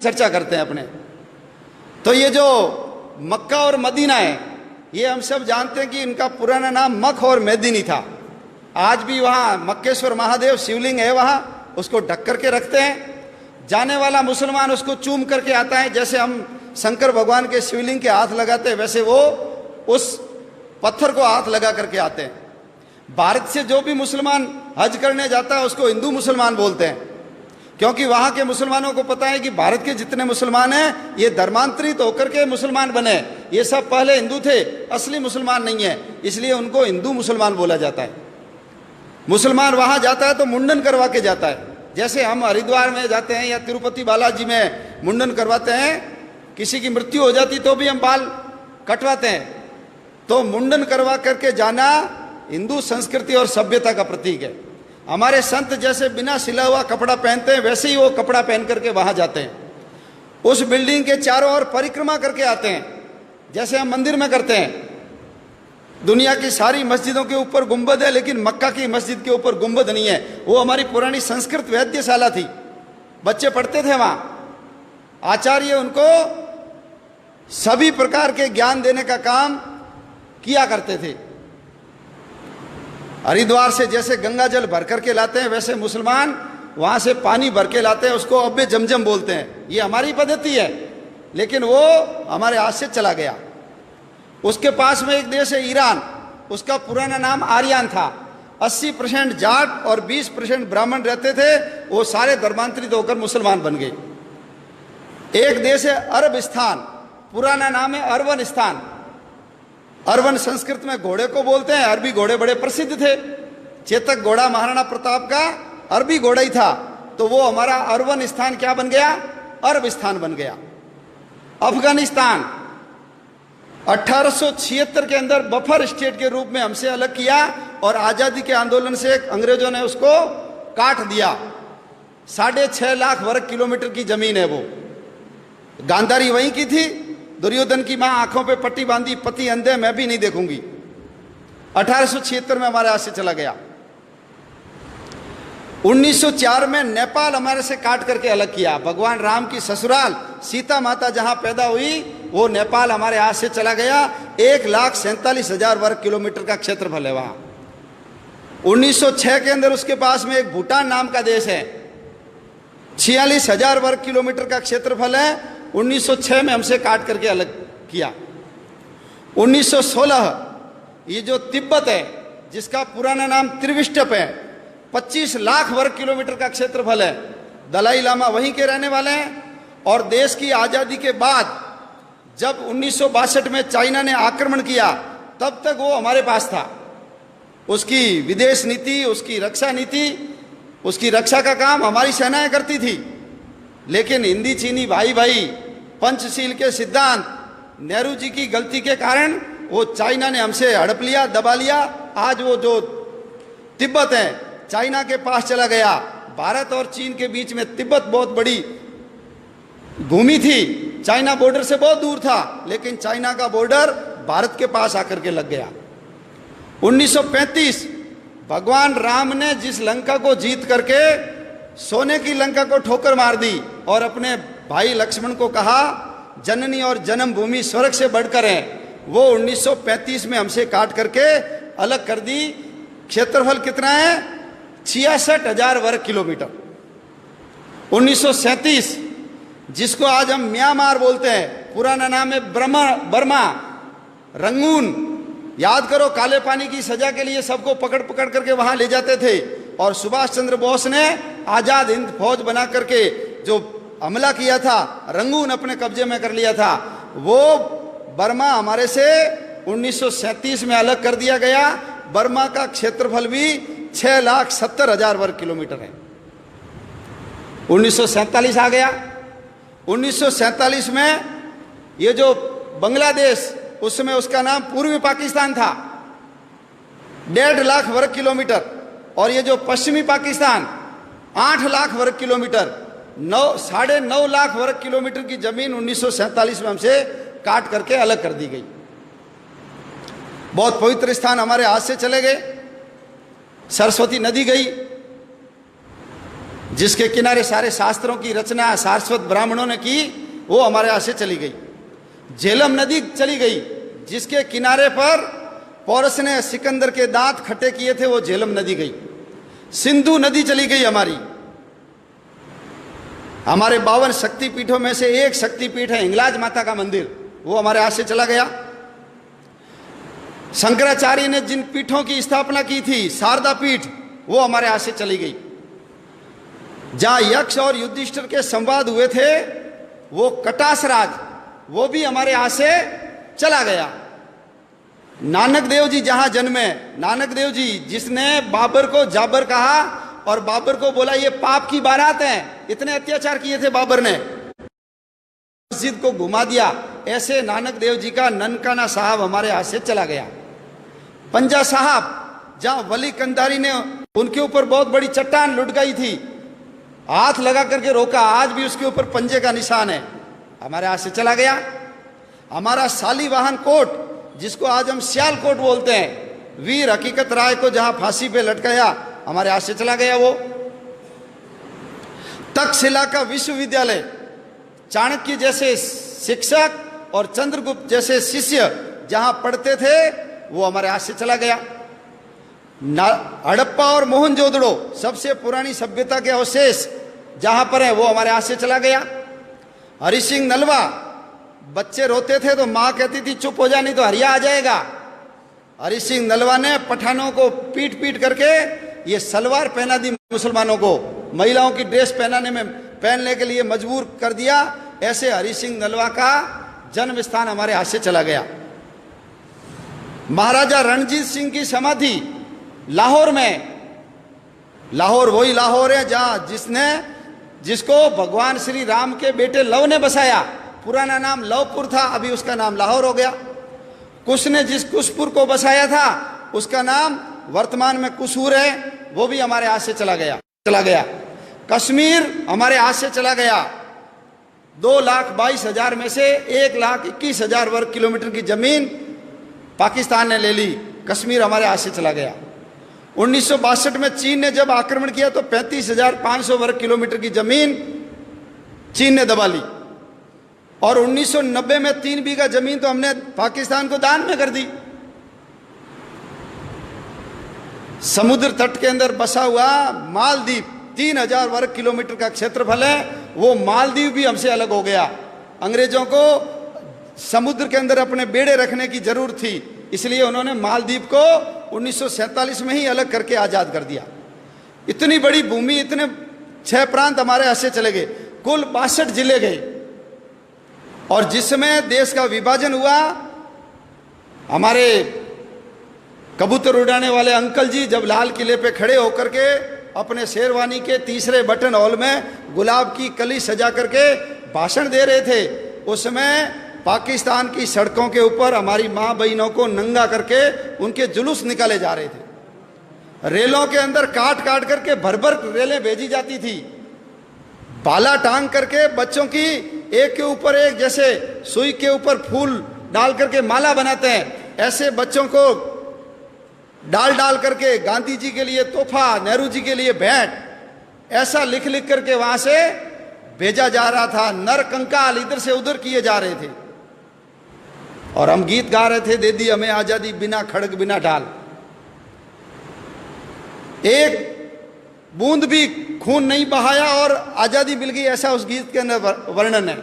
चर्चा करते हैं अपने। तो ये जो मक्का और मदीना है, ये हम सब जानते हैं कि इनका पुराना नाम मख और मेदिनी था। आज भी वहाँ मक्केश्वर महादेव शिवलिंग है, वहाँ उसको ढक करके रखते हैं। जाने वाला मुसलमान उसको चूम करके आता है, जैसे हम शंकर भगवान के शिवलिंग के हाथ लगाते हैं वैसे वो उस पत्थर को हाथ लगा करके आते हैं। भारत से जो भी मुसलमान हज करने जाता है उसको हिंदू मुसलमान बोलते हैं, क्योंकि वहाँ के मुसलमानों को पता है कि भारत के जितने मुसलमान हैं ये धर्मांतरित होकर के मुसलमान बने, ये सब पहले हिंदू थे, असली मुसलमान नहीं है, इसलिए उनको हिंदू मुसलमान बोला जाता है। मुसलमान वहाँ जाता है तो मुंडन करवा के जाता है, जैसे हम हरिद्वार में जाते हैं या तिरुपति बालाजी में मुंडन करवाते हैं, किसी की मृत्यु हो जाती तो भी हम बाल कटवाते हैं। तो मुंडन करवा करके जाना हिंदू संस्कृति और सभ्यता का प्रतीक है। हमारे संत जैसे बिना सिला हुआ कपड़ा पहनते हैं वैसे ही वो कपड़ा पहन करके वहां जाते हैं, उस बिल्डिंग के चारों ओर परिक्रमा करके आते हैं, जैसे हम मंदिर में करते हैं। दुनिया की सारी मस्जिदों के ऊपर गुंबद है, लेकिन मक्का की मस्जिद के ऊपर गुंबद नहीं है। वो हमारी पुरानी संस्कृत वैद्यशाला थी, बच्चे पढ़ते थे वहां, आचार्य उनको सभी प्रकार के ज्ञान देने का काम किया करते थे। हरिद्वार से जैसे गंगा जल भर करके लाते हैं वैसे मुसलमान वहां से पानी भर के लाते हैं, उसको अब्बे जमजम बोलते हैं। ये हमारी पद्धति है, लेकिन वो हमारे हाथ से चला गया। उसके पास में एक देश है ईरान, उसका पुराना नाम आर्यन था। 80% जाट और 20% ब्राह्मण रहते थे, वो सारे धर्मांतरित होकर मुसलमान बन गए। एक देश है अरबिस्तान, पुराना नाम है अरवनिस्तान। अरवन संस्कृत में घोड़े को बोलते हैं, अरबी घोड़े बड़े प्रसिद्ध थे। चेतक घोड़ा महाराणा प्रताप का अरबी घोड़ा ही था, तो वो हमारा अरवनिस्तान क्या बन गया, अरबिस्तान बन गया। अफगानिस्तान 1876 के अंदर बफर स्टेट के रूप में हमसे अलग किया और आजादी के आंदोलन से अंग्रेजों ने उसको काट दिया। 6.5 लाख वर्ग किलोमीटर की जमीन है वो। गांधारी वहीं की थी, दुर्योधन की मां आंखों पे पट्टी बांधी, पति अंधे, मैं भी नहीं देखूंगी। 1876 में हमारे हाथ से चला गया। 1904 में नेपाल हमारे से काट करके अलग किया। भगवान राम की ससुराल सीता माता जहां पैदा हुई वो नेपाल हमारे हाथ से चला गया। 1,47,000 वर्ग किलोमीटर का क्षेत्रफल है वहां। 1906 के अंदर उसके पास में एक भूटान नाम का देश है, 46,000 वर्ग किलोमीटर का क्षेत्रफल है। 1906 में हमसे काट करके अलग किया। 1916 ये जो तिब्बत है, जिसका पुराना नाम त्रिविष्टप है, 25 लाख वर्ग किलोमीटर का क्षेत्रफल है। दलाई लामा वहीं के रहने वाले हैं। और देश की आज़ादी के बाद जब 1962 में चाइना ने आक्रमण किया, तब तक वो हमारे पास था। उसकी विदेश नीति, उसकी रक्षा नीति, उसकी रक्षा का काम हमारी सेनाएं करती थी। लेकिन हिंदी चीनी भाई भाई पंचशील के सिद्धांत, नेहरू जी की गलती के कारण वो चाइना ने हमसे हड़प लिया, दबा लिया। आज वो जो तिब्बत है चाइना के पास चला गया। भारत और चीन के बीच में तिब्बत बहुत बड़ी भूमि थी, चाइना बॉर्डर से बहुत दूर था, लेकिन चाइना का बॉर्डर भारत के पास आकर के लग गया। 1935 भगवान राम ने जिस लंका को जीत करके सोने की लंका को ठोकर मार दी और अपने भाई लक्ष्मण को कहा जननी और जन्मभूमि स्वर्ग से बढ़कर है, वो 1935 में हमसे काट करके अलग कर दी। क्षेत्रफल कितना है, 66,000 वर्ग किलोमीटर। 1937 जिसको आज हम म्यांमार बोलते हैं, पुराना नाम है बर्मा, रंगून। याद करो, काले पानी की सजा के लिए सबको पकड़ पकड़ करके वहां ले जाते थे और सुभाष चंद्र बोस ने आजाद हिंद फौज बना करके जो हमला किया था, रंगून अपने कब्जे में कर लिया था। वो बर्मा हमारे से 1937 में अलग कर दिया गया। बर्मा का क्षेत्रफल भी 6,70,000 वर्ग किलोमीटर है। 1947 आ गया। 1947 में ये जो बांग्लादेश, उसमें उसका नाम पूर्वी पाकिस्तान था, 1.5 लाख वर्ग किलोमीटर। और ये जो पश्चिमी पाकिस्तान 8 लाख वर्ग किलोमीटर, 9.5 लाख वर्ग किलोमीटर की जमीन 1947 में हमसे काट करके अलग कर दी गई। बहुत पवित्र स्थान हमारे हाथ से चले गए। सरस्वती नदी गई, जिसके किनारे सारे शास्त्रों की रचना सारस्वत ब्राह्मणों ने की, वो हमारे यहां से चली गई। झेलम नदी चली गई, जिसके किनारे पर पौरस ने सिकंदर के दांत खट्टे किए थे, वो झेलम नदी गई। सिंधु नदी चली गई हमारी। हमारे 52 शक्तिपीठों में से एक शक्तिपीठ है हिंगलाज माता का मंदिर, वो हमारे हाथ से चला गया। शंकराचार्य ने जिन पीठों की स्थापना की थी, शारदा पीठ, वो हमारे हाथ से चली गई। जहां यक्ष और युधिष्ठिर के संवाद हुए थे, वो कटासराज, वो भी हमारे हाथ से चला गया। नानक देव जी जहां जन्मे, नानक देव जी जिसने बाबर को जाबर कहा और बाबर को बोला ये पाप की बारात है, इतने अत्याचार किए थे बाबर ने, मस्जिद को घुमा दिया, ऐसे नानक देव जी का ननकाना साहब हमारे हाथ से चला गया। पंजा साहब, जहां वली कंधारी ने उनके ऊपर बहुत बड़ी चट्टान लुढ़काई थी, हाथ लगा करके रोका, आज भी उसके ऊपर पंजे का निशान है, हमारे हाथ से चला गया। हमारा शालीवाहन कोट, जिसको आज हम सियालकोट बोलते हैं, वीर हकीकत राय को जहां फांसी पे लटकाया, हमारे हाथ से चला गया वो। तक्षशिला का विश्वविद्यालय, चाणक्य जैसे शिक्षक और चंद्रगुप्त जैसे शिष्य जहां पढ़ते थे, वो हमारे हाथ से चला गया। हड़प्पा और मोहनजोदड़ो, सबसे पुरानी सभ्यता के अवशेष जहां पर है, वो हमारे हाथ से चला गया। हरि सिंह नलवा, बच्चे रोते थे तो मां कहती थी चुप हो जा नहीं तो हरिया आ जाएगा। हरि सिंह नलवा ने पठानों को पीट पीट करके ये सलवार पहना दी, मुसलमानों को महिलाओं की ड्रेस पहनने के लिए मजबूर कर दिया। ऐसे हरि सिंह नलवा का जन्म स्थान हमारे हाथ से चला गया। महाराजा रणजीत सिंह की समाधि लाहौर में, लाहौर वही लाहौर है जहां जिसको भगवान श्री राम के बेटे लव ने बसाया। पुराना नाम लवपुर था, अभी उसका नाम लाहौर हो गया। कुश ने जिस कुशपुर को बसाया था, उसका नाम वर्तमान में कुसूर है, वो भी हमारे हाथ से चला गया। कश्मीर हमारे हाथ से चला गया। 2,22,000 में से 1,21,000 वर्ग किलोमीटर की जमीन पाकिस्तान ने ले ली, कश्मीर हमारे हाथ से चला गया। 1962 में चीन ने जब आक्रमण किया तो 35,500 वर्ग किलोमीटर की जमीन चीन ने दबा ली। और 1990 में 3 बीघा जमीन तो हमने पाकिस्तान को दान में कर दी। समुद्र तट के अंदर बसा हुआ मालदीव 3,000 वर्ग किलोमीटर का क्षेत्रफल है, वो मालदीव भी हमसे अलग हो गया। अंग्रेजों को समुद्र के अंदर अपने बेड़े रखने की जरूरत थी, इसलिए उन्होंने मालदीव को 1947 में ही अलग करके आजाद कर दिया। इतनी बड़ी भूमि, इतने 6 प्रांत हमारे हाथ से चले गए, कुल 62 जिले गए। और जिस समय देश का विभाजन हुआ, हमारे कबूतर उड़ाने वाले अंकल जी जब लाल किले पे खड़े होकर के अपने शेरवानी के तीसरे बटन हॉल में गुलाब की कली सजा करके भाषण दे रहे थे, उस समय पाकिस्तान की सड़कों के ऊपर हमारी माँ बहनों को नंगा करके उनके जुलूस निकाले जा रहे थे। रेलों के अंदर काट काट करके भर भर रेलें भेजी जाती थी, भाला टांग करके बच्चों की एक के ऊपर एक, जैसे सुई के ऊपर फूल डाल करके माला बनाते हैं, ऐसे बच्चों को डाल डाल करके गांधी जी के लिए तोहफा, नेहरू जी के लिए भेंट, ऐसा लिख लिख करके वहां से भेजा जा रहा था। नर कंकाल इधर से उधर किए जा रहे थे और हम गीत गा रहे थे, दे दी हमें आजादी बिना खड़ग बिना ढाल। एक बूंद भी खून नहीं बहाया और आजादी मिल गई, ऐसा उस गीत के अंदर वर्णन है।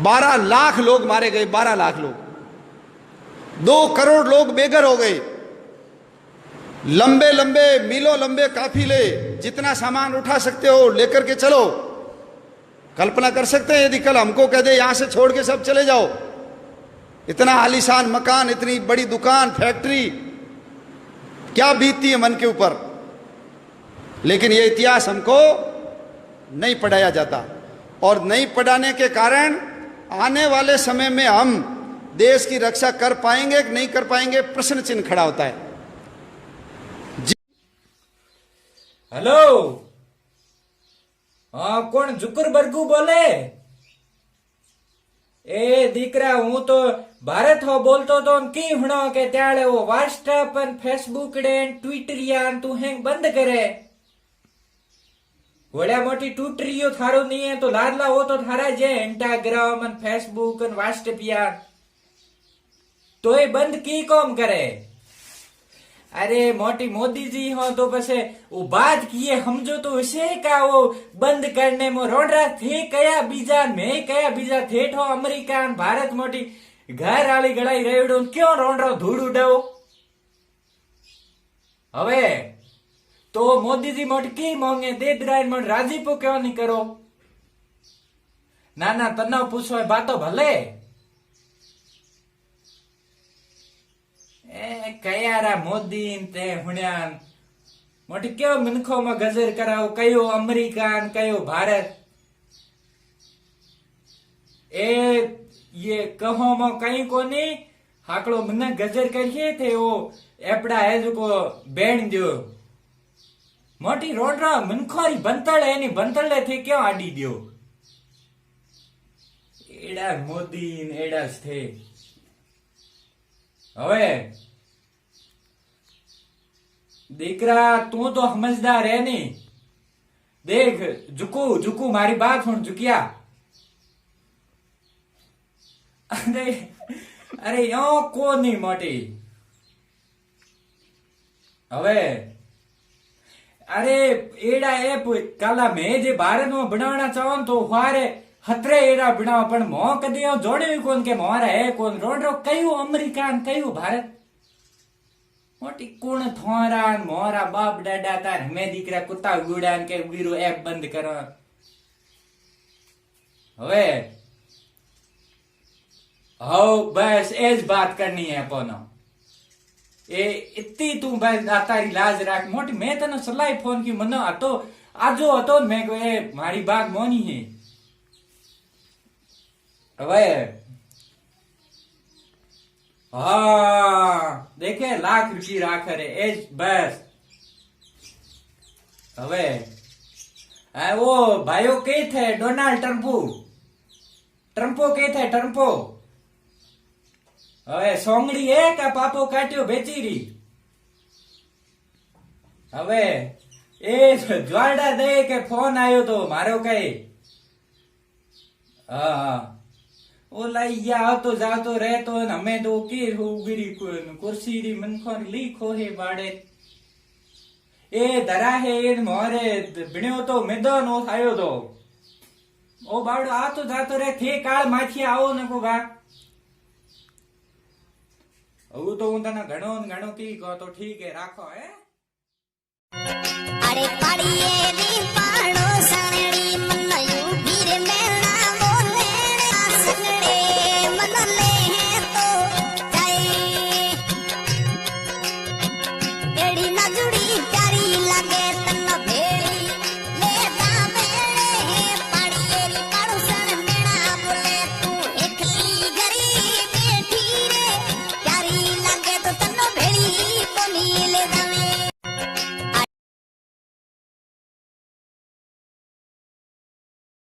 12 लाख लोग मारे गए, 12 लाख लोग, 2 करोड़ लोग बेघर हो गए। लंबे लंबे मीलों लंबे काफिले, जितना सामान उठा सकते हो लेकर के चलो। कल्पना कर सकते हैं यदि कल हमको कह दे यहां से छोड़ के सब चले जाओ, इतना आलीशान मकान, इतनी बड़ी दुकान, फैक्ट्री, क्या बीतती है मन के ऊपर। लेकिन यह इतिहास हमको नहीं पढ़ाया जाता, और नहीं पढ़ाने के कारण आने वाले समय में हम देश की रक्षा कर पाएंगे कि नहीं कर पाएंगे, प्रश्न चिन्ह खड़ा होता है। हेलो, हाँ कोण जुकुर बरगू बोले? ए दीकरा, हूँ तो भारत हो बोलतो तो की हुणो के त्याळे वो व्हाट्सएप अन फेसबुक डे ट्विटरियान तू हेंग बंद करे वड्या मोटी ट्विटरियो थारो नहीं है तो लाडला हो तो थारा जे इंस्टाग्राम अन फेसबुक अन व्हाट्सएप यार तो ये बंद की कौम करे। अरे मोटी मोदी जी हो तो पसे वो बात किए समझो तो उसे का वो बंद करने में रोडरा थे कया बीजा में कया बीजा थे ठो अमेरिका भारत मोटी घर आली गड़ाई रेवड़ो क्यों रोडरो धूड़ उड़ाओ हवे तो मोदी जी मोटी की मांगे दे द्राइन मोट राजीपो क्यों नहीं करो ना ना तना पूछो बातो भले कयारा मोदी ते हुण्यान मोटी क्यों मिनखो में गजर कराओ कयो अमेरिका कयो भारत ए ये कहो में कहीं को नहीं हाकड़ो मन गजर करिए थे वो एपड़ा है जो को बैन दो मोटी रोडरा मिनखोरी बंतल है नहीं बंतल थे क्यों आडी दियो एड़ा मोदी एड़ा थे हवे दीकरा तू तो समझदार है नहीं देख झुकू झुकू मारी बात सुन झुकिया अरे अरे यो को नहीं मोटी हवे अरे एड़ा ए काला मैं जे भारत में बनाना चाहूं तो हारे हतरे एड़ा बनाओ पण मो कदी जोड़े कोन के मोरा है कोन रोड रो कयो अमेरिका कयो भारत मोटी कुण थोरा मोरा बाप डाडा तार मैं दीकरा कुत्ता गुड़ान के वीरो ऐप बंद करो हवे हो बस एज बात करनी है पोनो ए इतनी तू बस तारी लाज राख मोटी मैं तने सलाई फोन की मनो आतो आजो હતો मैं ए मारी बात मोनी है हवे हाँ देखे लाख रुपये राख रे एज बस हवे वो भाइयों के थे डोनाल्ड ट्रम्पो के थे ट्रम्पो हवे सोंगड़ी है का पापो काट्यो बेची री हवे ए ज्वाड़ा दे के फोन आयो तो मारो कई हाँ ओ लाइया तो जातो रहतो हमें तो की उगरी कुर्सी री मनखो लीखो है बाड़े ए धरा है इन मोरे बिण्यो तो मिदो नो थायो तो ओ बाड़ो आ तो जातो रे थे काल माथी आओ नको गा वो तो उनका घणो घणो की को तो ठीक है राखो है अरे पड़िए री पाड़ो सन